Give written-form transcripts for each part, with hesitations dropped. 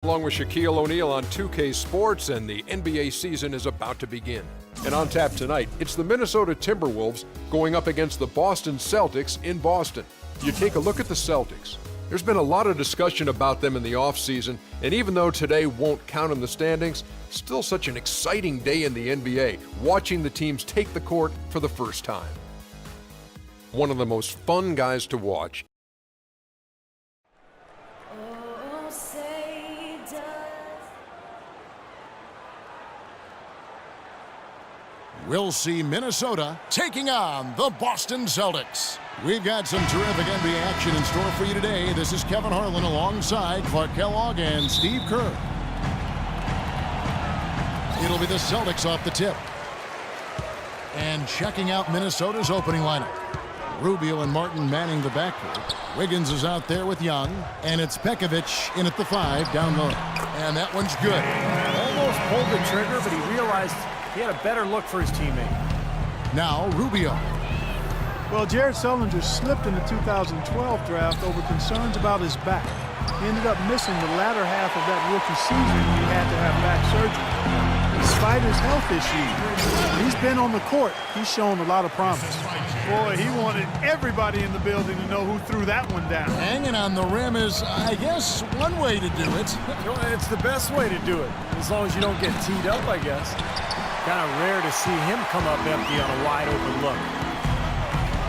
Along with Shaquille O'Neal on 2K Sports, and the NBA season is about to begin. And on tap tonight, it's the Minnesota Timberwolves going up against the Boston Celtics in Boston. You take a look at the Celtics. There's been a lot of discussion about them in the offseason, and even though today won't count in the standings, still such an exciting day in the NBA, watching the teams take the court for the first time. One of the most fun guys to watch. We'll see Minnesota taking on the Boston Celtics. We've got some terrific NBA action in store for you today. This is Kevin Harlan alongside Clark Kellogg and Steve Kerr. It'll be the Celtics off the tip. And checking out Minnesota's opening lineup. Rubio and Martin manning the backcourt. Wiggins is out there with Young. And it's Pekovic in at the 5 down low. And that one's good. Almost pulled the trigger, but he realized he had a better look for his teammate. Now Rubio. Well, Jared Sullinger slipped in the 2012 draft over concerns about his back. He ended up missing the latter half of that rookie season when he had to have back surgery. Despite his health issues, he's been on the court. He's shown a lot of promise. Boy, he wanted everybody in the building to know who threw that one down. Hanging on the rim is, I guess, one way to do it. It's the best way to do it, as long as you don't get teed up, I guess. Kind of rare to see him come up empty on a wide-open look.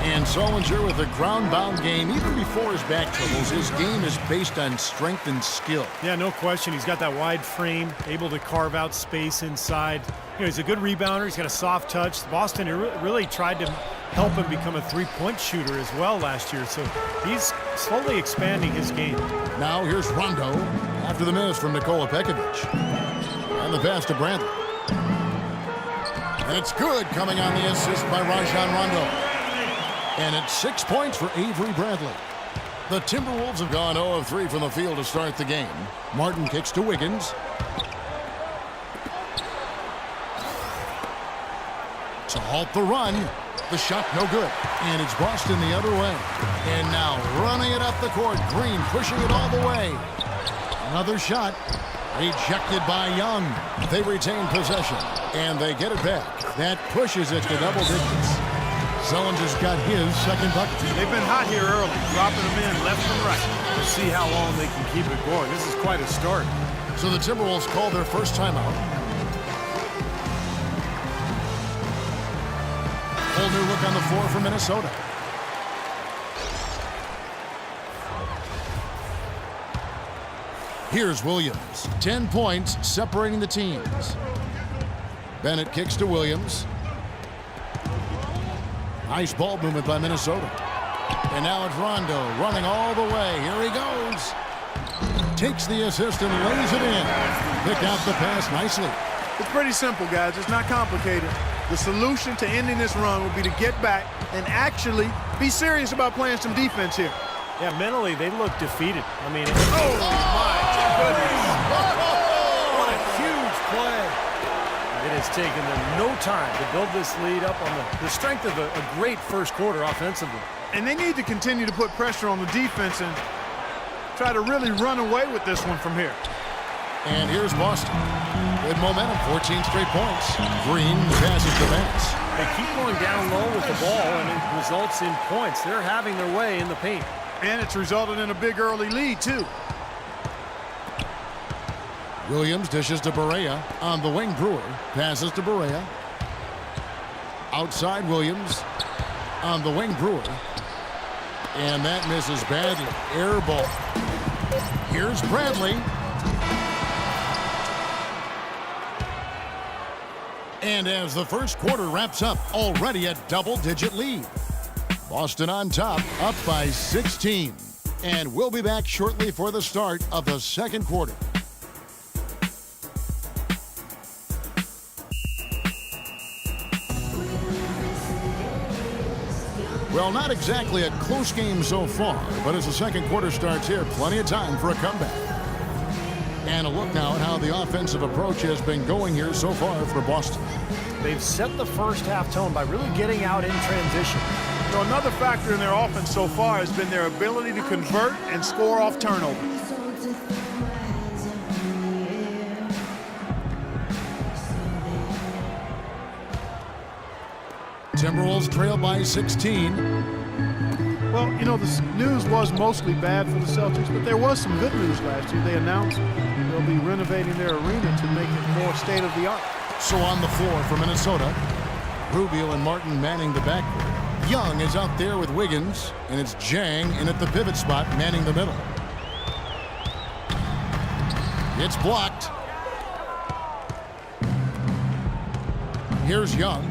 And Sullinger with a ground-bound game. Even before his back troubles, his game is based on strength and skill. Yeah, no question. He's got that wide frame, able to carve out space inside. You know, he's a good rebounder. He's got a soft touch. Boston really tried to help him become a three-point shooter as well last year, so he's slowly expanding his game. Now here's Rondo after the miss from Nikola Pekovic. And the pass to Bradley. And it's good, coming on the assist by Rajon Rondo. And it's 6 points for Avery Bradley. The Timberwolves have gone 0 of 3 from the field to start the game. Martin kicks to Wiggins. To halt the run. The shot no good. And it's Boston the other way. And now running it up the court. Green pushing it all the way. Another shot. Rejected by Young. They retain possession. And they get it back. That pushes it to double digits. Sullinger's got his second bucket. They've been hot here early, dropping them in left and right. We'll see how long they can keep it going. This is quite a start. So the Timberwolves call their first timeout. Whole new look on the floor for Minnesota. Here's Williams. 10 points separating the teams. Bennett kicks to Williams. Nice ball movement by Minnesota. And now it's Rondo running all the way. Here he goes. Takes the assist and lays it in. Pick out the pass nicely. It's pretty simple, guys. It's not complicated. The solution to ending this run would be to get back and actually be serious about playing some defense here. Yeah, mentally, they look defeated. I mean, oh my goodness. What a huge play. It has taken them no time to build this lead up on the strength of a great first quarter offensively. And they need to continue to put pressure on the defense and try to really run away with this one from here. And here's Boston. Good momentum, 14 straight points. Green passes the pass. They keep going down low with the ball, and it results in points. They're having their way in the paint. And it's resulted in a big early lead, too. Williams dishes to Barea on the wing. Brewer passes to Barea. Outside Williams on the wing. Brewer. And that misses badly. Air ball. Here's Bradley. And as the first quarter wraps up, already a double-digit lead. Boston on top, up by 16. And we'll be back shortly for the start of the second quarter. Well, not exactly a close game so far, but as the second quarter starts here, plenty of time for a comeback. And a look now at how the offensive approach has been going here so far for Boston. They've set the first half tone by really getting out in transition. You know, another factor in their offense so far has been their ability to convert and score off turnovers. Timberwolves trail by 16. Well, you know, the news was mostly bad for the Celtics, but there was some good news last year. They announced they'll be renovating their arena to make it more state-of-the-art. So on the floor for Minnesota, Rubio and Martin manning the backcourt. Young is out there with Wiggins, and it's Jang in at the pivot spot manning the middle. It's blocked. Here's Young.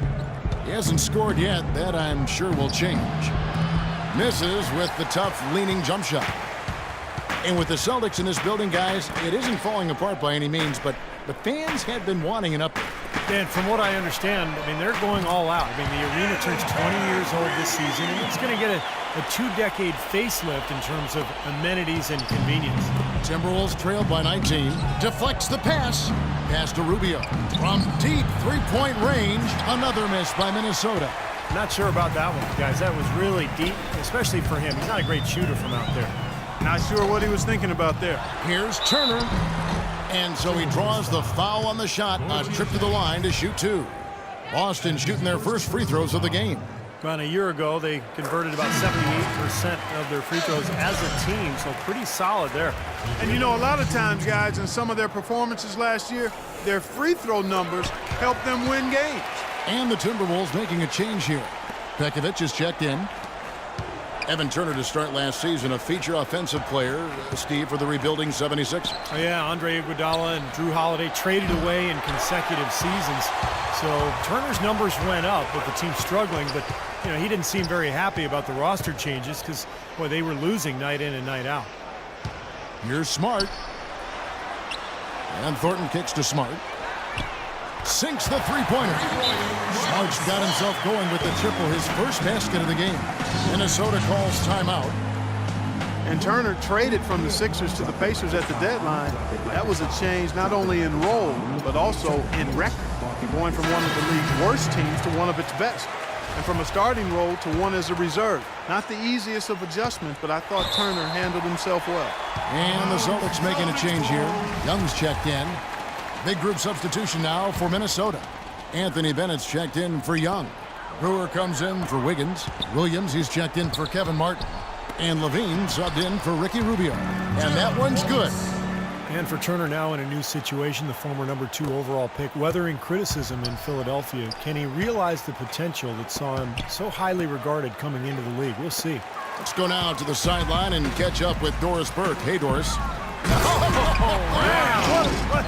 He hasn't scored yet. That, I'm sure, will change. Misses with the tough leaning jump shot. And with the Celtics in this building, guys, it isn't falling apart by any means, but the fans had been wanting an update. Dan, from what I understand, I mean, they're going all out. I mean, the arena turns 20 years old this season, and it's going to get a two-decade facelift in terms of amenities and convenience. Timberwolves trailed by 19. Deflects the pass. Pass to Rubio. From deep three-point range, another miss by Minnesota. Not sure about that one, guys. That was really deep, especially for him. He's not a great shooter from out there. Not sure what he was thinking about there. Here's Turner. And so he draws the foul on the shot. A trip to the line to shoot two. Boston shooting their first free throws of the game. About a year ago, they converted about 78% of their free throws as a team, so pretty solid there. And you know, a lot of times, guys, in some of their performances last year, their free throw numbers helped them win games. And the Timberwolves making a change here. Pekovic is checked in. Evan Turner to start last season, a feature offensive player, Steve, for the rebuilding 76. Oh, yeah, Andre Iguodala and Drew Holiday traded away in consecutive seasons. So Turner's numbers went up with the team struggling, but you know, he didn't seem very happy about the roster changes because, boy, they were losing night in and night out. Here's Smart. And Thornton kicks to Smart. Sinks the three-pointer. Smart's got himself going with the triple, his first basket of the game. Minnesota calls timeout. And Turner traded from the Sixers to the Pacers at the deadline. That was a change not only in role, but also in record. Going from one of the league's worst teams to one of its best. And from a starting role to one as a reserve. Not the easiest of adjustments, but I thought Turner handled himself well. And the Celtics making a change here. Young's checked in. Big group substitution now for Minnesota. Anthony Bennett's checked in for Young. Brewer comes in for Wiggins. Williams, he's checked in for Kevin Martin. And Levine subbed in for Ricky Rubio. And that one's good. And for Turner now in a new situation, the former #2 overall pick, weathering criticism in Philadelphia. Can he realize the potential that saw him so highly regarded coming into the league? We'll see. Let's go now to the sideline and catch up with Doris Burke. Hey, Doris. Wow. What a play.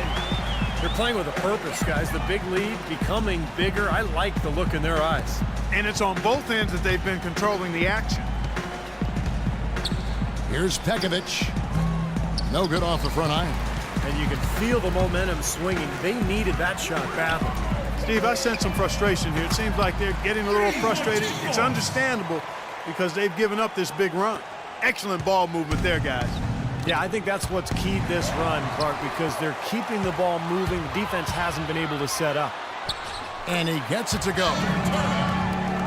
They're playing with a purpose, guys. The big lead becoming bigger. I like the look in their eyes. And it's on both ends that they've been controlling the action. Here's Pekovic. No good off the front iron. And you can feel the momentum swinging. They needed that shot badly. Steve, I sense some frustration here. It seems like they're getting a little frustrated. It's understandable because they've given up this big run. Excellent ball movement there, guys. Yeah, I think that's what's keyed this run, Clark, because they're keeping the ball moving. The defense hasn't been able to set up. And he gets it to go.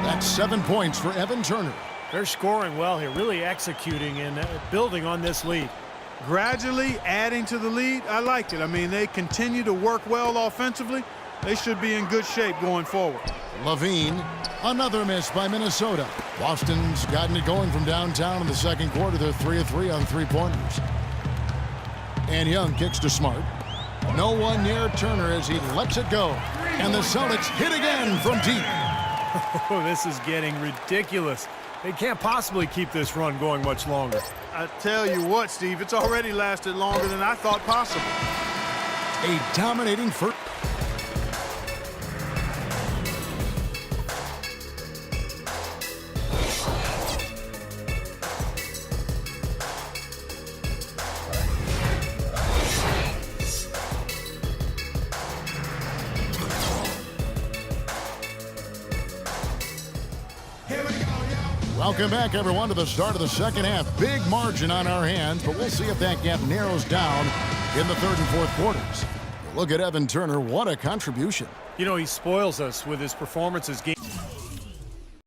That's 7 points for Evan Turner. They're scoring well here, really executing and building on this lead. Gradually adding to the lead, I like it. I mean, they continue to work well offensively. They should be in good shape going forward. Levine, another miss by Minnesota. Boston's gotten it going from downtown in the second quarter. They're 3 of 3 on three-pointers. And Young kicks to Smart. No one near Turner as he lets it go. And the Celtics hit again from deep. Oh, this is getting ridiculous. They can't possibly keep this run going much longer. I tell you what, Steve, it's already lasted longer than I thought possible. A dominating first. Welcome back, everyone, to the start of the second half. Big margin on our hands, but we'll see if that gap narrows down in the third and fourth quarters. Look at Evan Turner. What a contribution. You know, he spoils us with his performances game